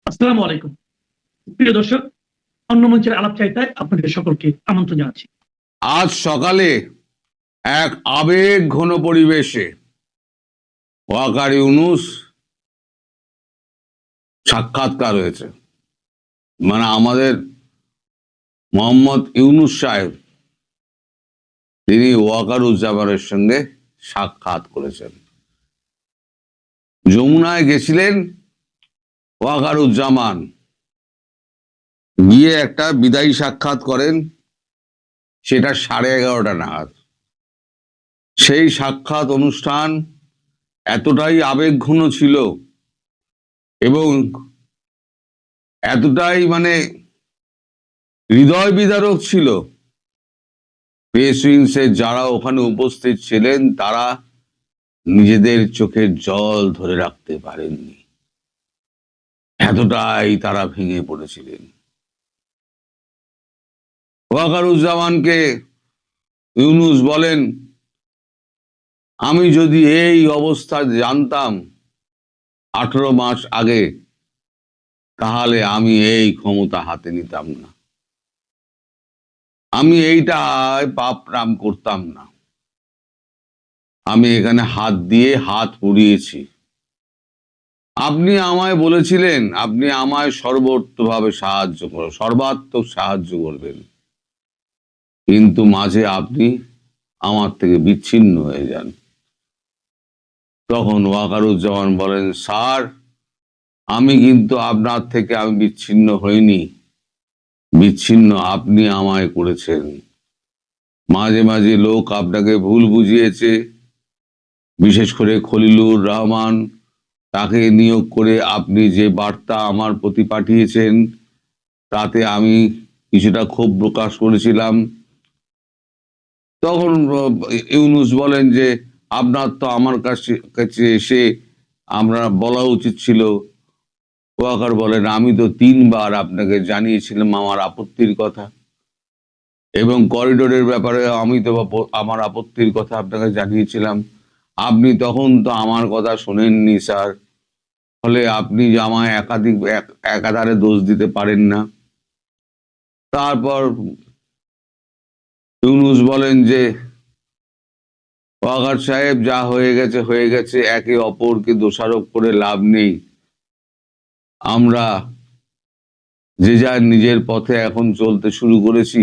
আসসালামু আলাইকুম। প্রিয় দর্শক, অন্য মঞ্চের আলাপচারিতায় আপনাদের সকলকে আমন্ত্রণ জানাচ্ছি। আজ সকালে এক আবেগ ঘন পরিবেশে ওয়াকার ইউনুস সাক্ষাৎকার হয়েছে। মানে আমাদের মোহাম্মদ ইউনুস সাহেব তিনি ওয়াকারুজ্জামানের সঙ্গে সাক্ষাৎ করেছেন। যমুনায় গেছিলেন ওয়াকারুজ্জামান, গিয়ে একটা বিদায়ী সাক্ষাৎ করেন, সেটা 11:30 নাগাদ। সেই সাক্ষাৎ অনুষ্ঠান এতটাই আবেগঘন ছিল এবং এতটাই হৃদয় বিদারক ছিল, প্রেস উইংসের যারা ওখানে উপস্থিত ছিলেন তারা নিজেদের চোখের জল ধরে রাখতে পারেননি, এতটাই তারা ভেঙে পড়েছিলেন। ওয়াকারুজ্জামানকে ইউনুস বলেন, আমি যদি এই অবস্থা জানতাম 18 মাস আগে, তাহলে আমি এই ক্ষমতা হাতে নিতাম না, আমি এইটা পাপ নাম করতাম না, আমি এখানে হাত দিয়ে হাত পুড়িয়েছি। আপনি আমায় বলেছিলেন আপনি আমায় সর্বোত্তভাবে সর্বাত্মক সাহায্য করবেন, কিন্তু মাঝে আপনি আমার থেকে বিচ্ছিন্ন হয়ে যান। তখন ওয়াকারুজ্জামান বলেন, স্যার, আমি কিন্তু আপনার থেকে আমি বিচ্ছিন্ন হইনি, বিচ্ছিন্ন আপনি আমায় করেছেন। মাঝে মাঝে লোক আপনাকে ভুল বুঝিয়েছে, বিশেষ করে খলিলুর রহমান, তাকে নিয়োগ করে আপনি যে বার্তা আমার প্রতি পাঠিয়েছেন তাতে আমি কিছুটা ক্ষোভ প্রকাশ করেছিলাম। তখন ইউনুস বলেন যে আপনার তো আমার কাছে এসে আমরা বলা উচিত ছিল। ওয়াকার বলেন, আমি তো 3বার আপনাকে জানিয়েছিলাম আমার আপত্তির কথা, এবং করিডোরের ব্যাপারে আমি তো আমার আপত্তির কথা আপনাকে জানিয়েছিলাম, আপনি তখন তো আমার কথা শোনেননি স্যার, ফলে আপনি যে আমায় একাধারে দোষ দিতে পারেন না। তারপর ইউনুস বলেন যে ওয়াকার সাহেব, যা হয়ে গেছে হয়ে গেছে, একে অপরকে দোষারোপ করে লাভ নেই, আমরা যে যার নিজের পথে এখন চলতে শুরু করেছি,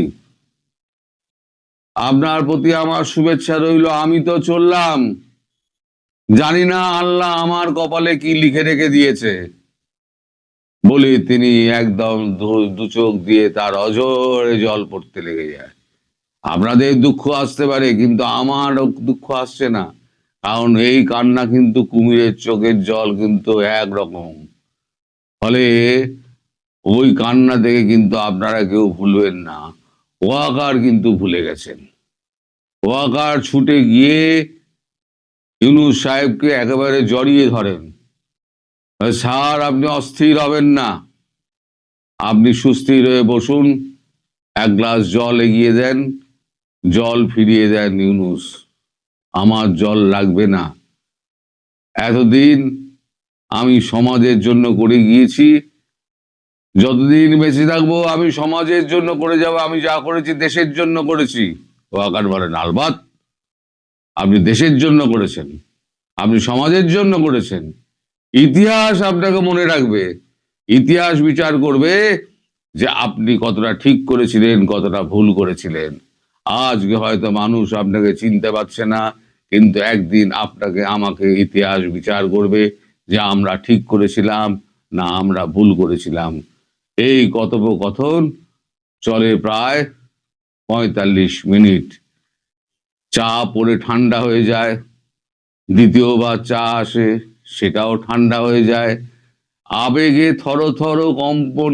আপনার প্রতি আমার শুভেচ্ছা রইল, আমি তো চললাম, জানি না আল্লাহ আমার কপালে কি লিখে রেখে দিয়েছে। বলে তিনি একদম দু চোখ দিয়ে তার অঝরে জল পড়তে লেগে যায়। আপনাদের দুঃখ আসতে পারে, কিন্তু আমার দুঃখ আসছে না, কারণ এই কান্না কিন্তু কুমিরের চোখের জল কিন্তু একরকম। ফলে ওই কান্না দেখে কিন্তু আপনারা কেউ ভুলবেন না। ওয়াকার কিন্তু ভুলে গেছেন। ওয়াকার ছুটে গিয়ে ইউনুস সাহেবকে একেবারে জড়িয়ে ধরেন, স্যার আপনি অস্থির হবেন না, আপনি সুস্থির হয়ে বসুন, এক গ্লাস জল এগিয়ে দেন, জল ফিরিয়ে দেন ইউনুস, আমার জল লাগবে না, এতদিন আমি সমাজের জন্য করে গিয়েছি, যতদিন বেঁচে থাকবো আমি সমাজের জন্য করে যাব, আমি যা করেছি দেশের জন্য করেছি। ওয়াকার বলেন, আলবাত আপনি দেশের জন্য করেছেন, আপনি সমাজের জন্য করেছেন, ইতিহাস আপনাকে মনে রাখবে, ইতিহাস বিচার করবে যে আপনি কতটা ঠিক করেছিলেন, কতটা ভুল করেছিলেন। আজকে হয়তো মানুষ আপনাকে চিনতে পারছে না, কিন্তু একদিন আপনাকে আমাকে ইতিহাস বিচার করবে যে আমরা ঠিক করেছিলাম না আমরা ভুল করেছিলাম। এই কথোপকথন চলে প্রায় 45 মিনিট। চা পরে ঠান্ডা হয়ে যায়, দ্বিতীয়বার চা আসে, সেটাও ঠান্ডা হয়ে যায়। আবেগে থর থর কম্পন,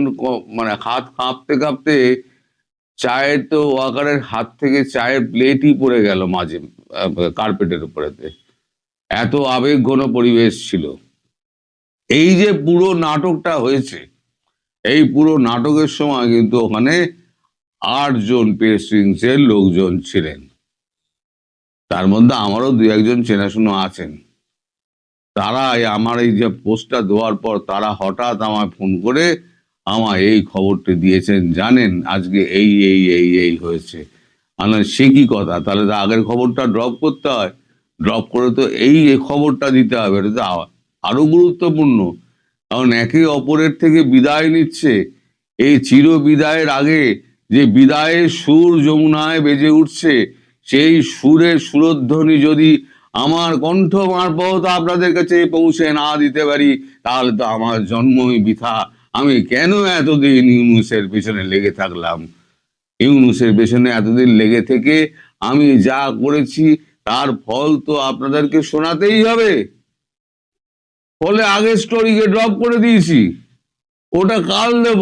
হাত কাঁপতে কাঁপতে চায়ের তো ওয়াকারের হাত থেকে চায়ের প্লেটই পড়ে গেল মাঝে কার্পেটের উপরেতে, এত আবেগ ঘন পরিবেশ ছিল। এই যে পুরো নাটকটা হয়েছে, এই পুরো নাটকের সময় কিন্তু ওখানে 8 জন প্রেস উইংসের লোকজন ছিলেন, তার মধ্যে আমারও 2-1 জন চেনাশোনা আছেন। তারাই আমার এই যে পোস্টটা দেওয়ার পর তারা হঠাৎ আমায় ফোন করে আমার এই খবরটি দিয়েছেন, জানেন আজকে এই এই এই এই হয়েছে। সে কি কথা, তাহলে তো আগের খবরটা ড্রপ করতে হয়, ড্রপ করে তো এই খবরটা দিতে হবে, এটা তো আরো গুরুত্বপূর্ণ। কারণ একে অপরের থেকে বিদায় নিচ্ছে, এই চির বিদায়ের আগে যে বিদায়ের সুর যমুনায় বেজে উঠছে, সেই সুরের সুরধ্বনি যদি আমার কণ্ঠ মারফত আপনাদের কাছে পৌঁছে না দিতে পারি, তাহলে তো আমার জন্মই বৃথা। আমি কেন এতদিন ইউনূসের পেছনে লেগে থাকলাম? ইউনূসের পেছনে এতদিন লেগে থেকে আমি যা করেছি তার ফল তো আপনাদেরকে শোনাতেই হবে। ফলে আগের স্টোরিকে ড্রপ করে দিয়েছি, ওটা কাল দেব।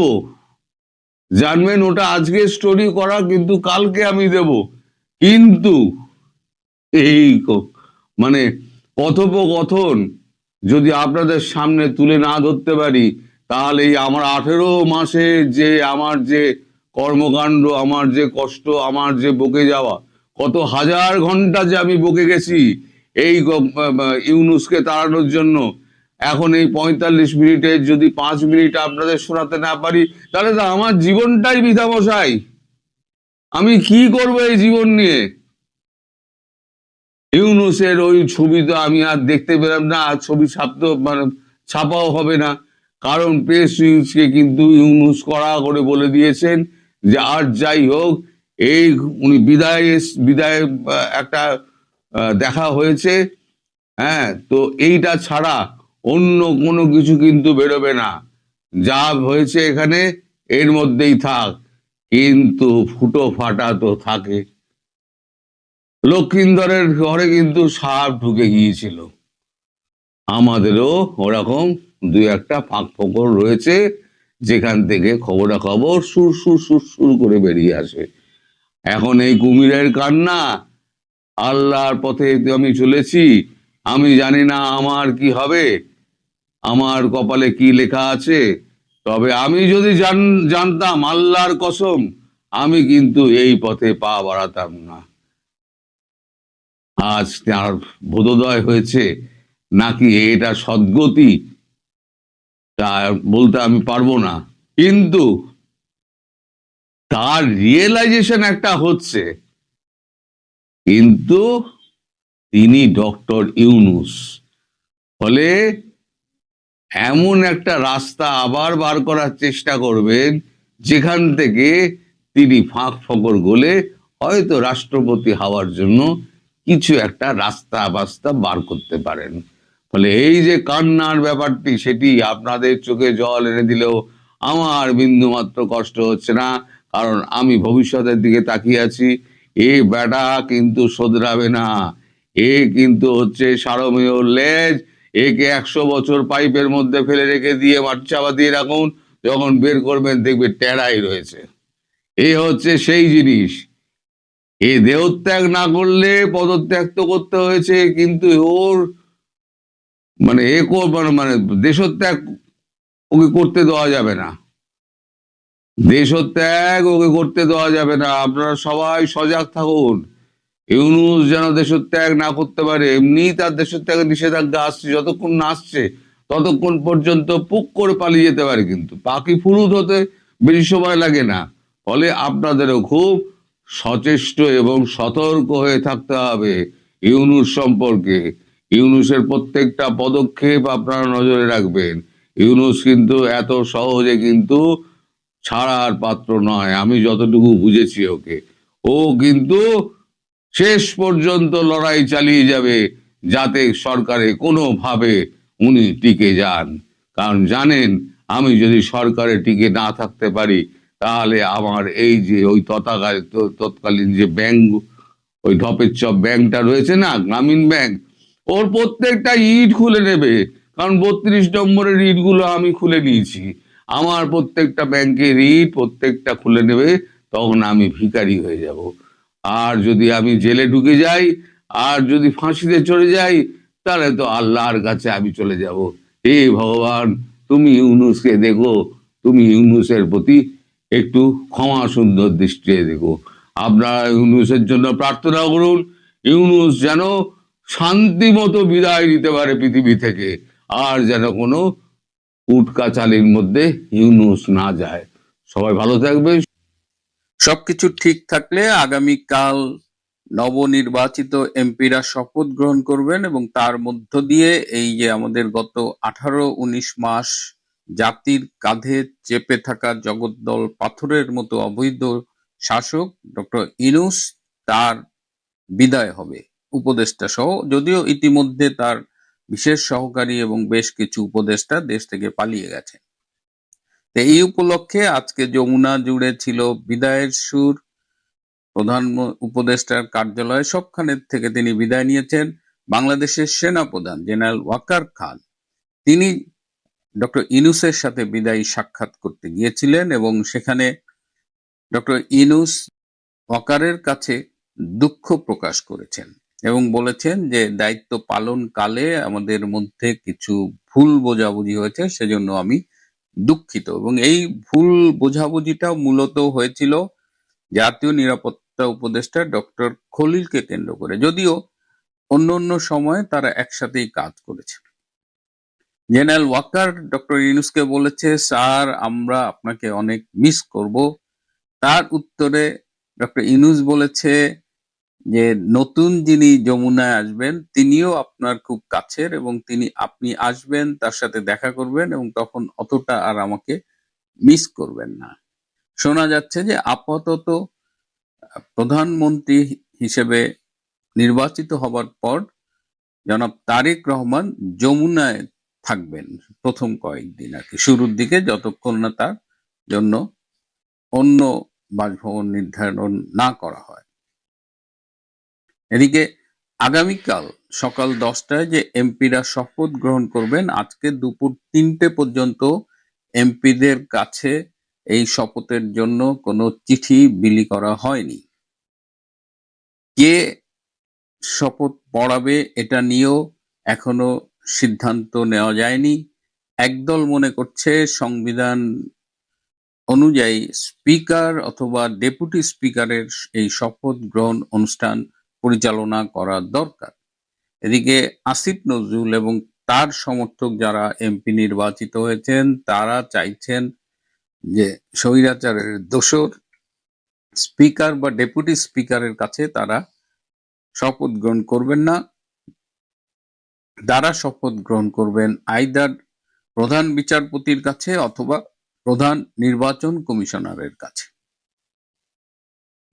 জানবেন ওটা আজকে স্টোরি করা, কিন্তু কালকে আমি দেব। কিন্তু এই মানে কথোপকথন যদি আপনাদের সামনে তুলে না ধরতে পারি, তাহলে এই আমার 18 মাসে যে আমার যে কর্মকাণ্ড, আমার যে কষ্ট, আমার যে বকে যাওয়া, কত হাজার ঘন্টা যে আমি বকে গেছি এই ইউনূসকে তাড়ানোর জন্য, এখন এই 45 মিনিটে যদি 5 মিনিট আপনাদের শোনাতে না পারি, তাহলে তো আমার জীবনটাই বৃথা মশাই। আমি কি করব এই জীবন নিয়ে? ইউনূসের ওই ছবি তো আমি আর দেখতে পেলাম না, আর ছবি ছাপতে মানে ছাপাও হবে না, কারণ প্রেস রিলিজকে কিন্তু ইউনূস কড়া করে বলে দিয়েছেন যে আর যাই হোক, এই উনি বিদায় একটা দেখা হয়েছে, হ্যাঁ, তো এইটা ছাড়া অন্য কোনো কিছু কিন্তু বেরোবে না, যা হয়েছে এখানে এর মধ্যেই থাক। কিন্তু ফুটো ফাটা তো থাকে। লক্ষিন্দরের ঘরে কিন্তু সাপ ঢুকে গিয়েছিল, আমাদেরও ওরকম দুই একটা ফাঁক ফোকর রয়েছে, যেখান থেকে খবরাখবর সুর সুর সুর সুর করে বেরিয়ে আসে। এখন এই কুমিরের কান্না, আল্লাহর পথে আমি চলেছি, আমি জানি না আমার কি হবে, আমার কপালে কি লেখা আছে। তবে আমি যদি জানতাম, আল্লাহর কসম, আমি কিন্তু এই পথে পা বাড়াতাম না। আজ তার বোধোদয় হয়েছে, নাকি এটা সদ্গতি তা বলতে আমি পারবো না, কিন্তু তার রিয়েলাইজেশন একটা হচ্ছে। কিন্তু তিনি ডক্টর ইউনূস, ফলে এমন একটা রাস্তা আবার বার করার চেষ্টা করবেন, যেখান থেকে তিনি ফাঁক ফকর গলে হয়তো রাষ্ট্রপতি হওয়ার জন্য কিছু একটা রাস্তা বাস্তা বার করতে পারেন। ফলে এই যে কান্নার ব্যাপারটি, সেটি আপনাদের চোখে জল এনে দিলেও আমার বিন্দুমাত্র কষ্ট হচ্ছে না, কারণ আমি ভবিষ্যতের দিকে তাকিয়ে আছি। এ বেটা কিন্তু শোধরাবে না, এ কিন্তু হচ্ছে সারমেয় লেজ, একে 100 বছর পাইপের মধ্যে ফেলে রেখে দিয়ে চাপা দিয়ে রাখুন, যখন বের করবেন দেখবে টেরাই রয়েছে। এই হচ্ছে সেই জিনিস। এ দেহত্যাগ না করলে পদত্যাগ তো করতে হয়েছে, কিন্তু ওর মানে মানে দেশত্যাগ ওকে করতে দেওয়া যাবে না, দেশত্যাগ ওকে করতে দেওয়া যাবে না। আপনারা সবাই সজাগ থাকুন, ইউনূস যেন দেশত্যাগ না করতে পারে। এমনি তার দেশত্যাগের নিষেধাজ্ঞা আসছে, যতক্ষণ না আসছে ততক্ষণ পর্যন্ত পুক করে পালিয়ে যেতে পারে, কিন্তু পাখি ফুরুত হতে বেশি সময় লাগে না। ফলে আপনাদেরও খুব সচেষ্ট এবং সতর্ক হয়ে থাকতে হবে ইউনূস সম্পর্কে। ইউনূসের প্রত্যেকটা পদক্ষেপ আপনারা নজরে রাখবেন। ইউনূস কিন্তু এত সহজে কিন্তু ছাড়ার পাত্র নয়, আমি যতটুকু বুঝেছি ওকে। ও কিন্তু শেষ পর্যন্ত লড়াই চালিয়ে যাবে, যাতে সরকারে কোনোভাবে উনি টিকে যান। কারণ জানেন, আমি যদি সরকারে টিকে না থাকতে পারি, তাহলে আমার এই যে ওই তৎকালীন যে ব্যাংক, ওই ঢপের চপ ব্যাংকটা রয়েছে না, গ্রামীণ ব্যাংক, ওর প্রত্যেকটা ইট খুলে নেবে। কারণ 32 নম্বরের ইটগুলো আমি খুলে নিয়েছি, আমার প্রত্যেকটা ব্যাংকের ইট প্রত্যেকটা খুলে নেবে, তখন আমি ভিখারি হয়ে যাব। আর যদি আমি জেলে ঢুকে যাই, আর যদি ফাঁসিতে চলে যাই, তাহলে তো আল্লাহর কাছে আমি চলে যাব। হে ভগবান, তুমি ইউনূসকে দেখো, তুমি ইউনূসের প্রতি একটু ক্ষমা সুন্দর দৃষ্টিতে দেখো। আপনারা ইউনূসের জন্য প্রার্থনা করুন, ইউনূস যেন শান্তি মতো বিদায় নিতে পারে পৃথিবী থেকে, আর যেন কোনো উটকাচালির মধ্যে ইউনুস না যায়। সবাই ভালো থাকবে। সবকিছু ঠিক থাকলে আগামীকাল নবনির্বাচিত এমপিরা শপথ গ্রহণ করবেন এবং তার মধ্য দিয়ে এই যে আমাদের গত 18-19 মাস জাতির কাঁধে চেপে থাকা জগদ্দল পাথরের মতো অবৈধ শাসক ডক্টর ইউনূস, তার বিদায় হবে উপদেষ্টা সহ, যদিও ইতিমধ্যে তার বিশেষ সহকারী এবং বেশ কিছু উপদেষ্টা দেশ থেকে পালিয়ে গেছে। তো এই উপলক্ষে আজকে যমুনা জুড়ে ছিল বিদায়ের সুর। প্রধান উপদেষ্টার কার্যালয় সবখানে থেকে তিনি বিদায় নিয়েছেন। বাংলাদেশের সেনাপ্রধান জেনারেল ওয়াকার খান, তিনি ডক্টর ইউনূসের সাথে বিদায়ী সাক্ষাৎ করতে গিয়েছিলেন এবং সেখানে ডক্টর ইউনূস ওয়াকারের কাছে দুঃখ প্রকাশ করেছেন এবং বলেছেন যে দায়িত্ব পালন কালে আমাদের মধ্যে কিছু ভুল বোঝাবুঝি হয়েছে, সেজন্য আমি দুঃখিত। এবং এই ভুল বোঝাবুঝিটা মূলত হয়েছিল জাতীয় নিরাপত্তা উপদেষ্টা ডক্টর খলিলকে কেন্দ্র করে, যদিও অন্য অন্য সময় তারা একসাথেই কাজ করেছে। জেনারেল ওয়াকার ডক্টর ইউনূসকে বলেছে, স্যার আমরা আপনাকে অনেক মিস করব। তার উত্তরে ডক্টর ইউনূস বলেছে যে নতুন যিনি যমুনায় আসবেন তিনিও আপনার খুব কাছের এবং আপনি আসবেন, তার সাথে দেখা করবেন এবং তখন অতটা আর আমাকে মিস করবেন না। শোনা যাচ্ছে যে আপাতত প্রধানমন্ত্রী হিসেবে নির্বাচিত হবার পর জনাব তারেক রহমান যমুনায় থাকবেন প্রথম কয়েকদিন আর কি, শুরুর দিকে, যতক্ষণ না তার জন্য অন্য বাসভবন নির্ধারণ না করা হয়। এদিকে আগামীকাল সকাল 10টায় যে এমপিরা শপথ গ্রহণ করবেন, আজকে দুপুর 3টে পর্যন্ত এমপিদের কাছে এই শপথের জন্য কোনো চিঠি বিলি করা হয়নি। কে শপথ পড়াবে এটা নিয়েও এখনো সিদ্ধান্ত নেওয়া যায়নি। একদল মনে করছে সংবিধান অনুযায়ী স্পিকার অথবা ডেপুটি স্পিকারের এই শপথ গ্রহণ অনুষ্ঠান পরিচালনা করা দরকার। এদিকে আসিফ নজরুল এবং তার সমর্থক যারা এমপি নির্বাচিত হয়েছেন তারা চাইছেন যে স্বৈরাচারের দোসর স্পিকার বা ডেপুটি স্পিকারের কাছে তারা শপথ গ্রহণ করবেন না। তারা শপথ গ্রহণ করবেন আইদার প্রধান বিচারপতির কাছে অথবা প্রধান নির্বাচন কমিশনারের কাছে।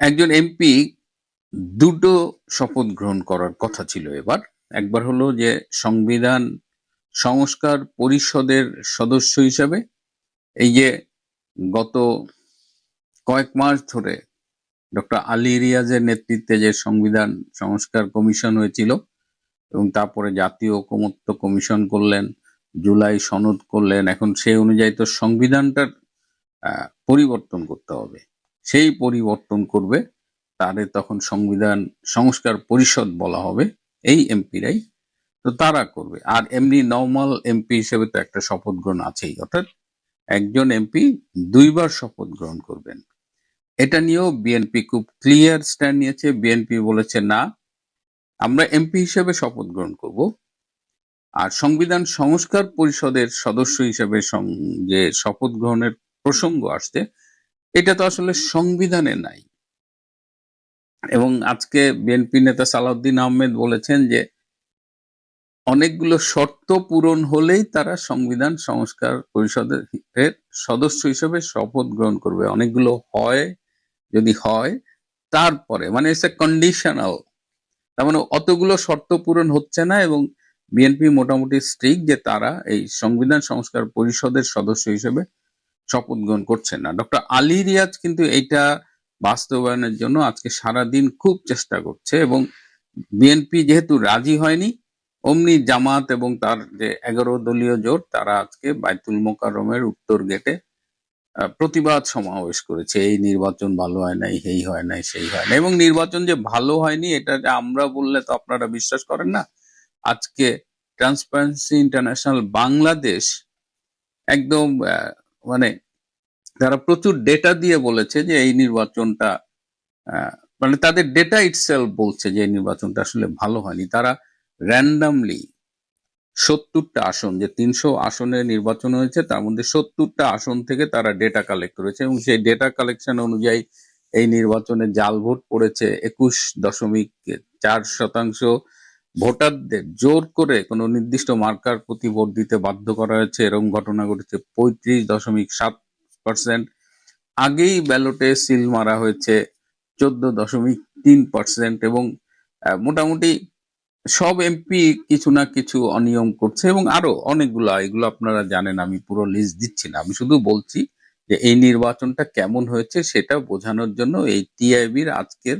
একজন এমপি দুটো শপথ গ্রহণ করার কথা ছিল এবার। একবার হলো যে সংবিধান সংস্কার পরিষদের সদস্য হিসেবে, এই যে গত কয়েক মাস ধরে ডক্টর আলী রিয়াজের নেতৃত্বে যে সংবিধান সংস্কার কমিশন হয়েছিল এবং তারপরে জাতীয় ঐকমত্য কমিশন করলেন, জুলাই সনদ করলেন, এখন সেই অনুযায়ী তো সংবিধানটার পরিবর্তন করতে হবে, সেই পরিবর্তন করবে, তাদের তখন সংবিধান সংস্কার পরিষদ বলা হবে, এই এমপিরাই তো তারা করবে। আর এমনি নর্মাল এমপি হিসেবে তো একটা শপথ গ্রহণ আছেই, অর্থাৎ একজন এমপি দুইবার শপথ গ্রহণ করবেন। এটা নিয়েও বিএনপি খুব ক্লিয়ার স্ট্যান্ড নিয়েছে। বিএনপি বলেছে না, আমরা এমপি হিসেবে শপথ গ্রহণ করব, আর সংবিধান সংস্কার পরিষদের সদস্য হিসেবে যে শপথ গ্রহণের প্রসঙ্গ আসছে এটা তো আসলে সংবিধানে নাই। এবং আজকে বিএনপি নেতা সালাউদ্দিন আহমেদ বলেছেন যে অনেকগুলো শর্ত পূরণ হলেই তারা সংবিধান সংস্কার পরিষদের সদস্য হিসেবে শপথ গ্রহণ করবে, অনেকগুলো যদি হয় তারপরে, মানে ইটস এ কন্ডিশনাল। তার মানে অতগুলো শর্ত পূরণ হচ্ছে না এবং বিএনপি মোটামুটি স্ট্রিক্ট যে তারা এই সংবিধান সংস্কার পরিষদের সদস্য হিসেবে শপথ গ্রহণ করছে না। ডক্টর আলী রিয়াজ কিন্তু এইটা বাস্তবায়নের জন্য আজকে সারাদিন খুব চেষ্টা করছে এবং বিএনপি যেহেতু রাজি হয়নি, অমনি জামাত এবং তার যে 11 দলীয় জোট তারা আজকে বাইতুল মোকাররমের উত্তর গেটে প্রতিবাদ সমাবেশ করেছে। এই নির্বাচন ভালো হয় নাই, এই হয় নাই, সেই হয় না, এবং নির্বাচন যে ভালো হয়নি এটা যে আমরা বললে তো আপনারা বিশ্বাস করেন না। আজকে ট্রান্সপারেন্সি ইন্টারন্যাশনাল বাংলাদেশ একদম মানে তারা প্রচুর ডেটা দিয়ে বলেছে যে এই নির্বাচনটা মানে তাদের ডেটা ইটসেলফ বলছে যে এই নির্বাচনটা আসলে ভালো হয়নি। তারা র্যান্ডামলি 70টা আসন, যে 300 আসনে নির্বাচন হয়েছে তার মধ্যে 70টা আসন থেকে তারা ডেটা কালেক্ট করেছে, এবং সেই ডেটা কালেকশন অনুযায়ী এই নির্বাচনে জাল ভোট পড়েছে 21.4%। ভোটারদের জোর করে কোনো নির্দিষ্ট মার্কার প্রতি ভোট দিতে বাধ্য করা হয়েছে, এরকম ঘটনা ঘটেছে 35.7%। আগেই ব্যালটে সিল মারা হয়েছে 14.3%, এবং মোটামুটি সব এমপি কিছু না কিছু অনিয়ম করছে, এবং আরো অনেকগুলো, এগুলো আপনারা জানেন, আমি পুরো লিস্ট দিচ্ছি না, আমি শুধু বলছি যে এই নির্বাচনটা কেমন হয়েছে সেটা বোঝানোর জন্য এই টিআইবির আজকের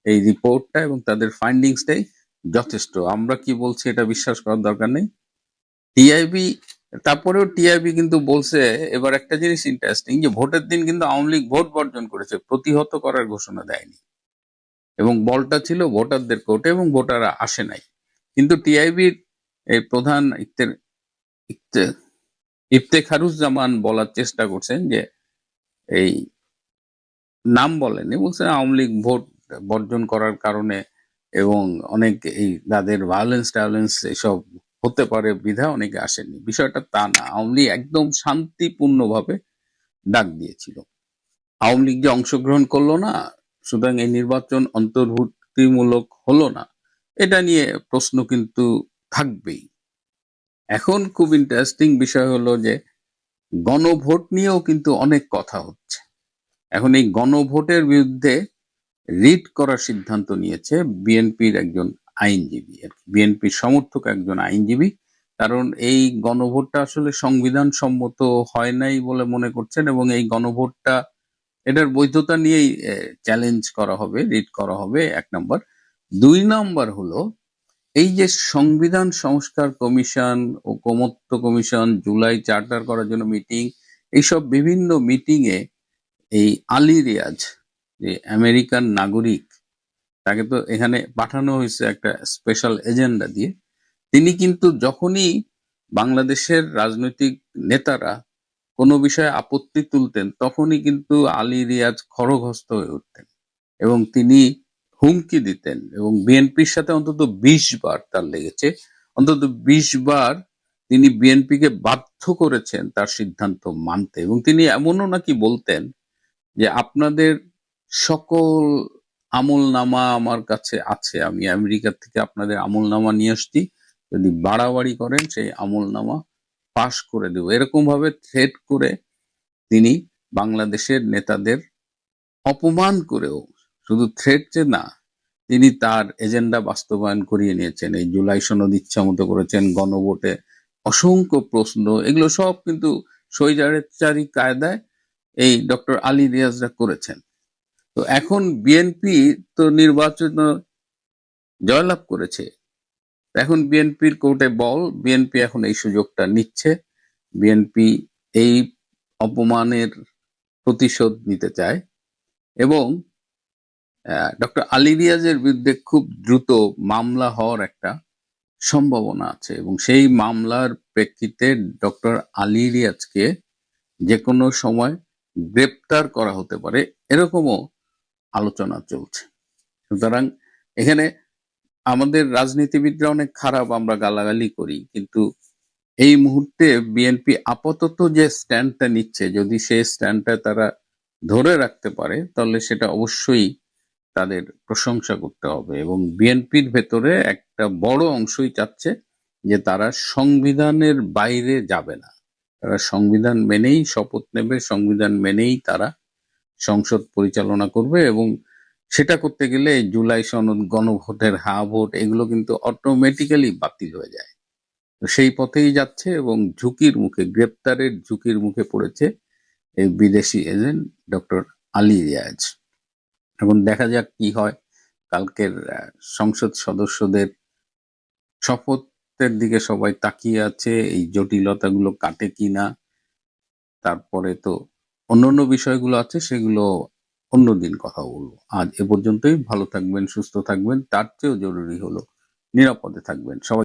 এই রিপোর্টটা এবং তাদের ফাইন্ডিংসটাই যথেষ্ট। আমরা কি বলছি এটা বিশ্বাস করার দরকার নেই। টিআইবি, তারপরেও টিআইবি কিন্তু বলছে এবার একটা জিনিস ইন্টারেস্টিং, যে ভোটের দিন কিন্তু আওয়ামী লীগ ভোট বর্জন করেছে, প্রতিহত করার ঘোষণা দেয়নি, এবং বলটা ছিল ভোটারদের কোর্টে এবং ভোটাররা আসে নাই। কিন্তু টিআইবির এই প্রধান ইফতেখারুজ্জামান বলার চেষ্টা করছেন যে এই নাম বলেনি, বলছেন আওয়ামী লীগ ভোট বর্জন করার কারণে এবং অনেক এই তাদের ভায়োলেন্স এসব হতে পারে বিধায় অনেকে আসেনি। বিষয়টা তা না, আওয়ামী লীগ একদম শান্তিপূর্ণভাবে ডাক দিয়েছিল। আওয়ামী লীগ যে অংশগ্রহণ করলো না, সুতরাং এই নির্বাচন অন্তর্ভুক্তিমূলক হলো না, এটা নিয়ে প্রশ্ন কিন্তু থাকবেই। এখন খুব ইন্টারেস্টিং বিষয় হলো যে গণভোট নিয়েও কিন্তু অনেক কথা হচ্ছে। এখন এই গণভোটের বিরুদ্ধে রিট করার সিদ্ধান্ত নিয়েছে বিএনপির একজন আইনজীবী, বিএনপির সমর্থক একজন আইনজীবী, কারণ এই গণভোটটা আসলে সংবিধান সম্মত হয় নাই বলে মনে করছেন, এবং এই গণভোটটা এটার বৈধতা নিয়েই চ্যালেঞ্জ করা হবে, রিট করা হবে, 1 নম্বর। 2 নম্বর হলো এই যে সংবিধান সংস্কার কমিশন, ঐকমত্য কমিশন, জুলাই চার্টার করার জন্য মিটিং, এইসব বিভিন্ন মিটিং এ এই আলী রিয়াজ, যে আমেরিকান নাগরিক, তাকে তো এখানে পাঠানো হয়েছে একটা স্পেশাল এজেন্ডা দিয়ে। তিনি কিন্তু যখনই বাংলাদেশের রাজনৈতিক নেতারা কোনো বিষয়ে আপত্তি তুলতেন, তখনই কিন্তু আলী রিয়াজ খড়গহস্ত হয়ে উঠতেন, এবং তিনি হুমকি দিতেন, এবং বিএনপির সাথে অন্তত 20 বার তার লেগেছে, অন্তত 20 বার তিনি বিএনপিকে বাধ্য করেছেন তার সিদ্ধান্ত মানতে। এবং তিনি এমনও নাকি বলতেন যে আপনাদের সকল আমলনামা আমার কাছে আছে, আমি আমেরিকা থেকে আপনাদের আমলনামা নিয়ে আসছি, যদি বাড়াবাড়ি করেন সেই আমলনামা পাশ করে দেব, এরকম ভাবে থ্রেট করে তিনি বাংলাদেশের নেতাদের অপমান করেও, শুধু থ্রেট যে না, তিনি তার এজেন্ডা বাস্তবায়ন করিয়ে নিয়েছেন। এই জুলাই সনদ ইচ্ছা মতো করেছেন, গণভোটে অসংখ্য প্রশ্ন, এগুলো সব কিন্তু স্বৈরাচারী কায়দায় এই ডক্টর আলী রিয়াজরা করেছেন। তো এখন বিএনপি তো নির্বাচন জয়লাভ করেছে, এখন বিএনপির কোর্টে বল, বিএনপি এখন এই সুযোগটা নিচ্ছে, বিএনপি এই অপমানের প্রতিশোধ নিতে চায়, এবং ডক্টর আলী রিয়াজের বিরুদ্ধে খুব দ্রুত মামলা হওয়ার একটা সম্ভাবনা আছে, এবং সেই মামলার প্রেক্ষিতে ডক্টর আলী রিয়াজকে যে কোনো সময় গ্রেপ্তার করা হতে পারে, এরকমও আলোচনা চলছে। সুতরাং এখানে আমাদের রাজনীতিবিদরা অনেক খারাপ, আমরা গালাগালি করি, কিন্তু এই মুহূর্তে বিএনপি আপাতত যে স্ট্যান্ডটা নিচ্ছে, যদি সেই স্ট্যান্ডটা তারা ধরে রাখতে পারে তাহলে সেটা অবশ্যই তাদের প্রশংসা করতে হবে। এবং বিএনপির ভেতরে একটা বড় অংশই চাচ্ছে যে তারা সংবিধানের বাইরে যাবে না, তারা সংবিধান মেনেই শপথ নেবে, সংবিধান মেনেই তারা সংসদ পরিচালনা করবে, এবং সেটা করতে গেলে এই জুলাই সনদ, গণভোটের হা ভোট, এগুলো কিন্তু অটোমেটিক্যালি বাতিল হয়ে যায়। তো সেই পথেই যাচ্ছে, এবং ঝুঁকির মুখে, গ্রেপ্তারের ঝুঁকির মুখে পড়েছে এই বিদেশি এজেন্ট ডক্টর আলী রিয়াজ। এখন দেখা যাক কি হয়। কালকের সংসদ সদস্যদের শপথের দিকে সবাই তাকিয়ে আছে, এই জটিলতাগুলো কাটে কিনা। তারপরে তো অন্যান্য বিষয়গুলো আছে, সেগুলো অন্যদিন কথা বলবো। আজ এ পর্যন্তই। ভালো থাকবেন, সুস্থ থাকবেন, তার চেয়েও জরুরি হলো নিরাপদে থাকবেন। সবাই